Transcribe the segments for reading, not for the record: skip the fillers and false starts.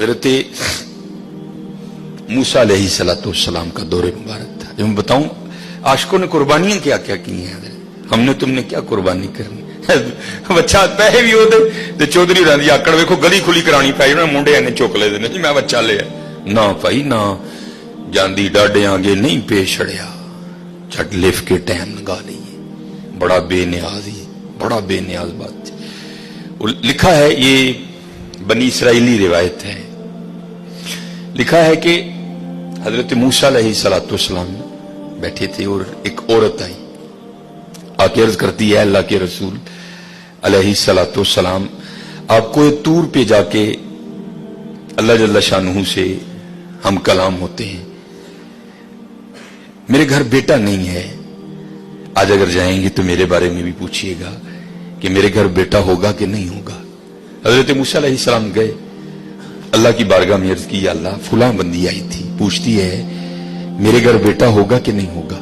حضرت موسیٰ علیہ السلام کا دور مبارک تھا. جو میں بتاؤں عاشقوں نے قربانیاں کیا کیا کی ہیں حضرت, ہم نے تم نے کیا قربانی کرنی. بچہ پیسے بھی ہوتے چودھری رہی آکڑ ویکو گلی کھلی کرانی پائی انہوں نے منڈے نے چک لے دے میں بچہ لیا نہ بھائی نہ جاندی ڈاڈے آگے نہیں پیش چڑیا چٹ لف کے ٹائم لگا لیے. بڑا بے نیاز ہی بڑا بے نیاز بات. لکھا ہے یہ بنی اسرائیلی روایت ہے, لکھا ہے کہ حضرت موسیٰ علیہ السلام بیٹھے تھے اور ایک عورت آئی آ کے عرض کرتی ہے اللہ کے رسول علیہ السلام آپ کو طور پہ جا کے اللہ جل شانہ سے ہم کلام ہوتے ہیں, میرے گھر بیٹا نہیں ہے, آج اگر جائیں گے تو میرے بارے میں بھی پوچھئے گا کہ میرے گھر بیٹا ہوگا کہ نہیں ہوگا. حضرت موسیٰ علیہ السلام گئے اللہ کی بارگاہ میں عرض کی, یا اللہ فلاں بندی آئی تھی پوچھتی ہے میرے گھر بیٹا ہوگا کہ نہیں ہوگا.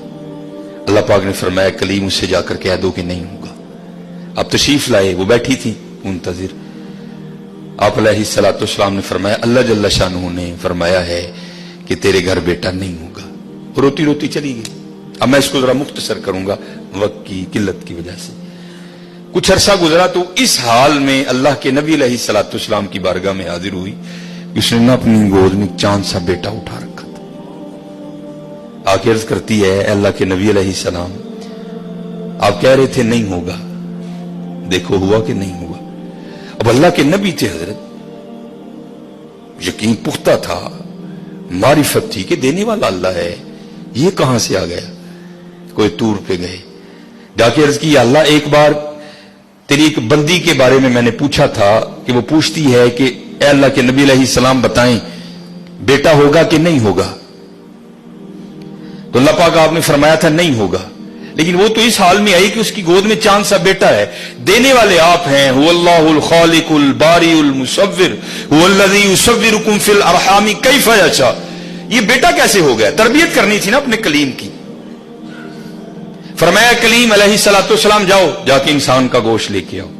اللہ پاک نے فرمایا کلیم اس سے جا کر کہہ دو کہ نہیں ہوگا. آپ تشریف لائے, وہ بیٹھی تھی منتظر. آپ علیہ السلام نے فرمایا اللہ جل شانہ نے فرمایا ہے کہ تیرے گھر بیٹا نہیں ہوگا. روتی روتی چلی گئی. اب میں اس کو ذرا مختصر کروں گا وقت کی قلت کی وجہ سے. کچھ عرصہ گزرا تو اس حال میں اللہ کے نبی علیہ السلام کی بارگاہ میں حاضر ہوئی. اس نے اپنی گود میں چاند سا بیٹا اٹھا رکھا تھا. آ کے عرض کرتی ہے اللہ کے نبی علیہ السلام آپ کہہ رہے تھے نہیں ہوگا, دیکھو ہوا کہ نہیں ہوا. اب اللہ کے نبی تھے حضرت, یقین پختہ تھا, معرفت تھی کہ دینے والا اللہ ہے, یہ کہاں سے آ گیا. کوئی طور پہ گئے, جا کے عرض کی یا اللہ ایک بار تیری ایک بندی کے بارے میں نے پوچھا تھا کہ وہ پوچھتی ہے کہ اے اللہ کے نبی علیہ السلام بتائیں بیٹا ہوگا کہ نہیں ہوگا. تو اللہ پاک آپ نے فرمایا تھا نہیں ہوگا, لیکن وہ تو اس حال میں آئی کہ اس کی گود میں چاند سا بیٹا ہے. دینے والے آپ ہیں, هو اللہ الخالق الباری المصور هو الذی یصورکم فی الارحام کیف یشاء. یہ بیٹا کیسے ہو گیا؟ تربیت کرنی تھی نا اپنے کلیم کی. فرمایا کلیم علیہ السلام جاؤ جا کے انسان کا گوشت لے کے آؤ.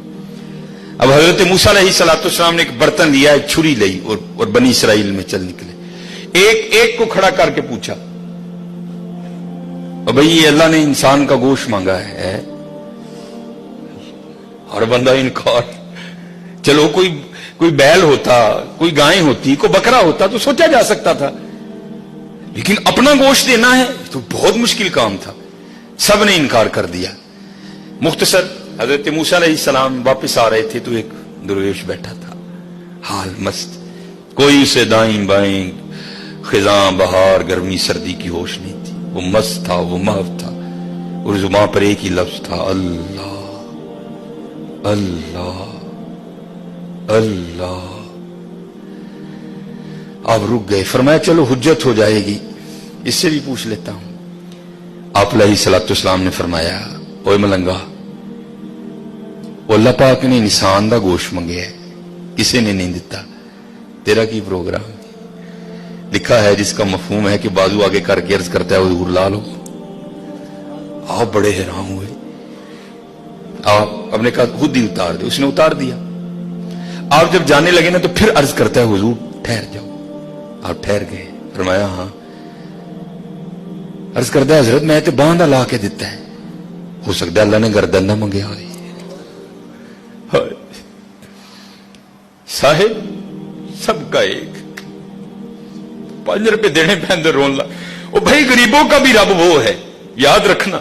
اب حضرت موسیٰ علیہ السلام نے ایک برتن لیا, ایک چھری لی اور بنی اسرائیل میں چل نکلے. ایک کو کھڑا کر کے پوچھا بھئی یہ اللہ نے انسان کا گوشت مانگا ہے. ہر بندہ انکار. چلو کوئی بیل ہوتا, کوئی گائے ہوتی, کوئی بکرا ہوتا تو سوچا جا سکتا تھا, لیکن اپنا گوشت دینا ہے تو بہت مشکل کام تھا. سب نے انکار کر دیا. مختصر حضرت موسیٰ علیہ السلام واپس آ رہے تھے تو ایک درویش بیٹھا تھا, حال مست, کوئی اسے دائیں بائیں خزاں بہار گرمی سردی کی ہوش نہیں تھی. وہ مست تھا, وہ محو تھا, اور زبان پر ایک ہی لفظ تھا اللہ اللہ اللہ. آپ رک گئے. فرمایا چلو حجت ہو جائے گی, اس سے بھی پوچھ لیتا ہوں. آپ علیہ السلام نے فرمایا اوے ملنگا, اللہ پاک نے انسان دا گوشت منگیا ہے, کسی نے نہیں دیتا, تیرا کی پروگرام. لکھا ہے جس کا مفہوم ہے کہ بازو آگے کر کے عرض کرتا ہے حضور لا لو. آپ بڑے حیران ہوئے. آپ نے کہا خود ہی اتار دے. اس نے اتار دیا. آپ جب جانے لگے نا تو پھر عرض کرتا ہے حضور ٹھہر جاؤ. آپ ٹھہر گئے. فرمایا ہاں. عرض کرتا ہے حضرت میں تو باندھا لا کے دیتا ہے, ہو سکتا ہے اللہ نے گردن نہ منگیا ہوئی. صاحب سب کا ایک 5 روپے دینے پہ اندر رون لا. وہ بھائی غریبوں کا بھی رب وہ ہے, یاد رکھنا.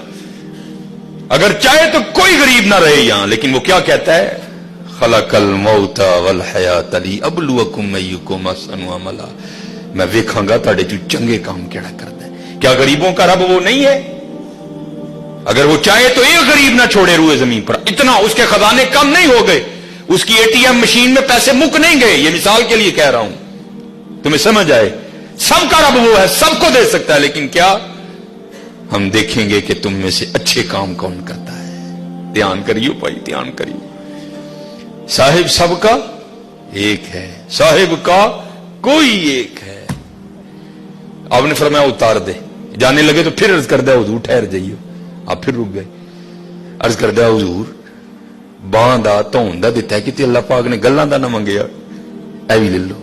اگر چاہے تو کوئی غریب نہ رہے یہاں, لیکن وہ کیا کہتا ہے خلق الموت والحیات لیبلوکم ایکم احسن عملا. میں ویکھاں گا تہاڈے چوں چنگے کام کیڑا کردا ہے. کیا غریبوں کا رب وہ نہیں ہے؟ اگر وہ چاہے تو ایک غریب نہ چھوڑے روئے زمین پر. اتنا اس کے خزانے کم نہیں ہو گئے, اس کی ATM مشین میں پیسے مک نہیں گئے. یہ مثال کے لیے کہہ رہا ہوں, تمہیں سمجھ آئے. سب کا رب وہ ہے, سب کو دے سکتا ہے, لیکن کیا ہم دیکھیں گے کہ تم میں سے اچھے کام کون کرتا ہے. دھیان کریو بھائی, دھیان کریو. صاحب سب کا ایک ہے, صاحب کا کوئی ایک ہے. آپ نے فرمایا اتار دے. جانے لگے تو پھر عرض کردہ حضور ٹھہر جائیو. آپ پھر رک گئے. عرض کردہ حضور باندھ دا تون دا دیتا ہے کہ اللہ پاک نے گلاں دا نہ منگیا, اے بھی لے لو.